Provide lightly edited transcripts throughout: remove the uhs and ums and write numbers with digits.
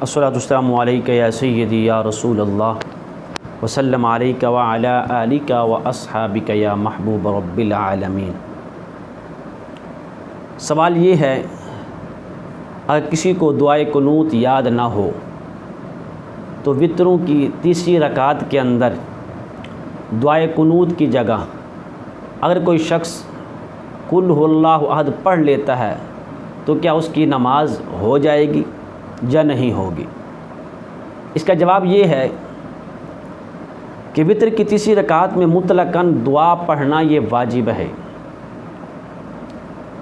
الصلاۃ والسلام علیک یا سیدی یا رسول اللہ وسلم علیک وعلی آلک واصحابک یا محبوب رب العالمین۔ سوال یہ ہے، اگر کسی کو دعائے قنوت یاد نہ ہو تو وتروں کی تیسری رکعت کے اندر دعائے قنوت کی جگہ اگر کوئی شخص قل هو اللہ احد پڑھ لیتا ہے تو کیا اس کی نماز ہو جائے گی یا نہیں ہوگی؟ اس کا جواب یہ ہے کہ وتر کی تیسری رکعت میں مطلقاً دعا پڑھنا یہ واجب ہے۔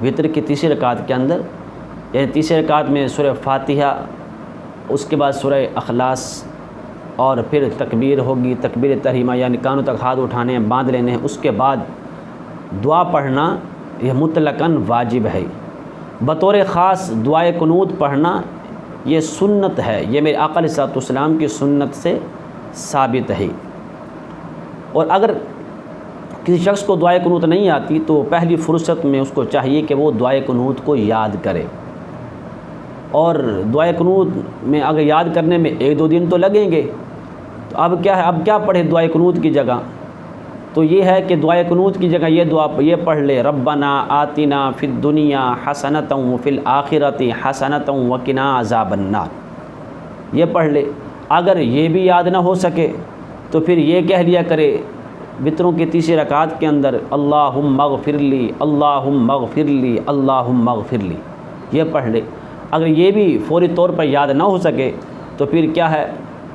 وتر کی تیسری رکعت کے اندر یعنی تیسری رکعت میں سورہ فاتحہ، اس کے بعد سورہ اخلاص اور پھر تکبیر ہوگی، تکبیر تحریمہ یعنی کانوں تک ہاتھ اٹھانے ہیں، باندھ لینے ہیں، اس کے بعد دعا پڑھنا یہ مطلقاً واجب ہے۔ بطور خاص دعائے قنوت پڑھنا یہ سنت ہے، یہ میرے آقا علیہ السلام کی سنت سے ثابت ہے۔ اور اگر کسی شخص کو دعائے قنوت نہیں آتی تو پہلی فرصت میں اس کو چاہیے کہ وہ دعائے قنوت کو یاد کرے، اور دعائے قنوت میں اگر یاد کرنے میں 1-2 دن تو لگیں گے، تو اب کیا ہے، اب کیا پڑھے دعائے قنوت کی جگہ؟ تو یہ ہے کہ دعائے قنوت کی جگہ یہ دعا یہ پڑھ لے، ربنا آتنا فی الدنیا حسنۃ وفی الآخرۃ حسنۃ وقنا عذاب النار، یہ پڑھ لے۔ اگر یہ بھی یاد نہ ہو سکے تو پھر یہ کہہ لیا کرے وتروں کی تیسری رکعت کے اندر اللہم اغفر لی، اللہم اغفر لی، اللہم اغفر لی، یہ پڑھ لے۔ اگر یہ بھی فوری طور پر یاد نہ ہو سکے تو پھر کیا ہے،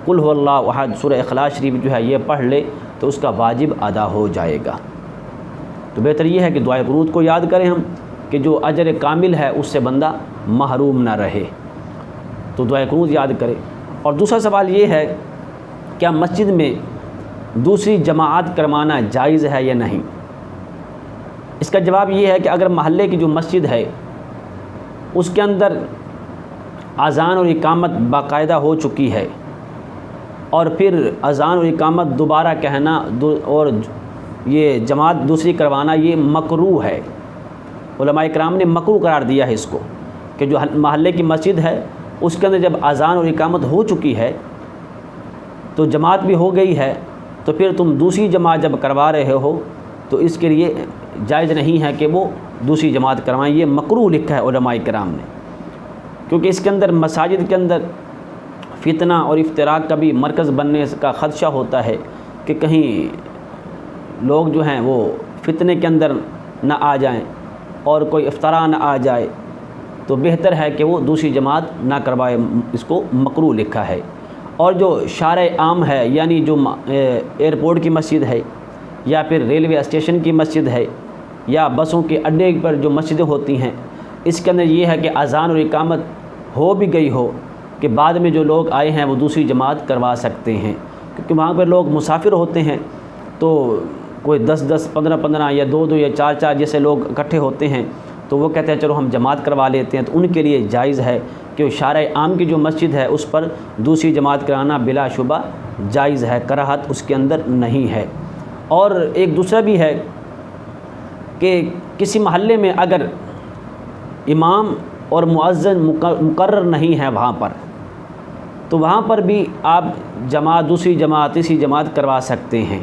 قل هو اللہ احد سورہ اخلاص شریف جو ہے یہ پڑھ لے تو اس کا واجب ادا ہو جائے گا۔ تو بہتر یہ ہے کہ دعائے قنوت کو یاد کریں ہم، کہ جو اجر کامل ہے اس سے بندہ محروم نہ رہے، تو دعائے قنوت یاد کرے۔ اور دوسرا سوال یہ ہے، کیا مسجد میں دوسری جماعت کروانا جائز ہے یا نہیں؟ اس کا جواب یہ ہے کہ اگر محلے کی جو مسجد ہے اس کے اندر اذان اور اقامت باقاعدہ ہو چکی ہے اور پھر اذان اور اقامت دوبارہ کہنا اور یہ جماعت دوسری کروانا یہ مکروہ ہے، علماء کرام نے مکروہ قرار دیا ہے اس کو، کہ جو محلے کی مسجد ہے اس کے اندر جب اذان اور اقامت ہو چکی ہے تو جماعت بھی ہو گئی ہے، تو پھر تم دوسری جماعت جب کروا رہے ہو تو اس کے لیے جائز نہیں ہے کہ وہ دوسری جماعت کروائیں، یہ مکروہ لکھا ہے علماء کرام نے، کیونکہ اس کے اندر مساجد کے اندر فتنہ اور افتراق کا بھی مرکز بننے کا خدشہ ہوتا ہے کہ کہیں لوگ جو ہیں وہ فتنے کے اندر نہ آ جائیں اور کوئی افطرا نہ آ جائے، تو بہتر ہے کہ وہ دوسری جماعت نہ کروائے، اس کو مکروہ لکھا ہے۔ اور جو شارع عام ہے یعنی جو ایئرپورٹ کی مسجد ہے یا پھر ریلوے اسٹیشن کی مسجد ہے یا بسوں کے اڈے پر جو مسجدیں ہوتی ہیں، اس کے اندر یہ ہے کہ اذان اور اقامت ہو بھی گئی ہو کہ بعد میں جو لوگ آئے ہیں وہ دوسری جماعت کروا سکتے ہیں، کیونکہ وہاں پر لوگ مسافر ہوتے ہیں، تو کوئی 10-10 15-15 یا 2-2 یا 4-4 جیسے لوگ اکٹھے ہوتے ہیں، تو وہ کہتے ہیں چلو ہم جماعت کروا لیتے ہیں، تو ان کے لیے جائز ہے کہ شارع عام کی جو مسجد ہے اس پر دوسری جماعت کرانا بلا شبہ جائز ہے، کراہت اس کے اندر نہیں ہے۔ اور ایک دوسرا بھی ہے کہ کسی محلے میں اگر امام اور مؤذن مقرر نہیں ہے وہاں پر، تو وہاں پر بھی آپ جماعت دوسری جماعت تیسری جماعت کروا سکتے ہیں،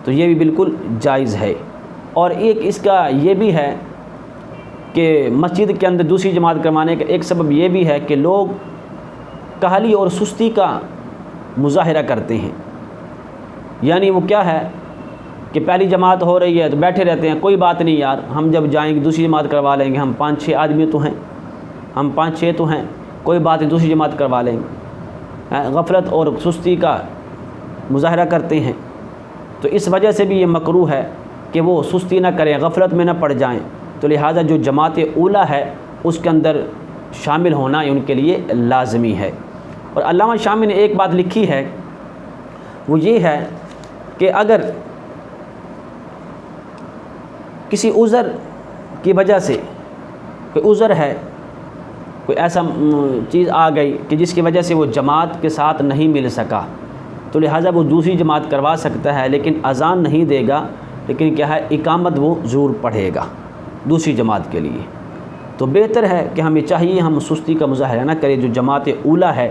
تو یہ بھی بالکل جائز ہے۔ اور ایک اس کا یہ بھی ہے کہ مسجد کے اندر دوسری جماعت کروانے کا ایک سبب یہ بھی ہے کہ لوگ کاہلی اور سستی کا مظاہرہ کرتے ہیں، یعنی وہ کیا ہے کہ پہلی جماعت ہو رہی ہے تو بیٹھے رہتے ہیں، کوئی بات نہیں یار، ہم جب جائیں گے دوسری جماعت کروا لیں گے، ہم 5-6 آدمی تو ہیں، ہم 5-6 تو ہیں، کوئی بات نہیں دوسری جماعت کروا لیں گے، غفلت اور سستی کا مظاہرہ کرتے ہیں۔ تو اس وجہ سے بھی یہ مکروہ ہے کہ وہ سستی نہ کریں، غفلت میں نہ پڑ جائیں، تو لہٰذا جو جماعت اولیٰ ہے اس کے اندر شامل ہونا ان کے لیے لازمی ہے۔ اور علامہ شامی نے ایک بات لکھی ہے، وہ یہ ہے کہ اگر کسی عذر کی وجہ سے، کوئی عذر ہے، کوئی ایسا چیز آ گئی کہ جس کی وجہ سے وہ جماعت کے ساتھ نہیں مل سکا، تو لہٰذا وہ دوسری جماعت کروا سکتا ہے، لیکن اذان نہیں دے گا، لیکن کیا ہے اقامت وہ ضرور پڑھے گا دوسری جماعت کے لیے۔ تو بہتر ہے کہ ہمیں چاہیے ہم سستی کا مظاہرہ نہ کریں. جو جماعت اولیٰ ہے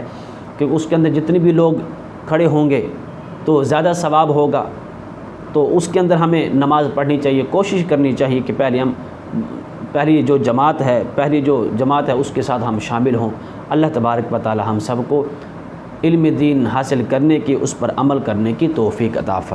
کہ اس کے اندر جتنے بھی لوگ کھڑے ہوں گے تو زیادہ ثواب ہوگا، تو اس کے اندر ہمیں نماز پڑھنی چاہیے. کوشش کرنی چاہیے کہ پہلی جو جماعت ہے اس کے ساتھ ہم شامل ہوں. اللہ تبارک و تعالی ہم سب کو علم دین حاصل کرنے کی، اس پر عمل کرنے کی توفیق عطا فرمائے.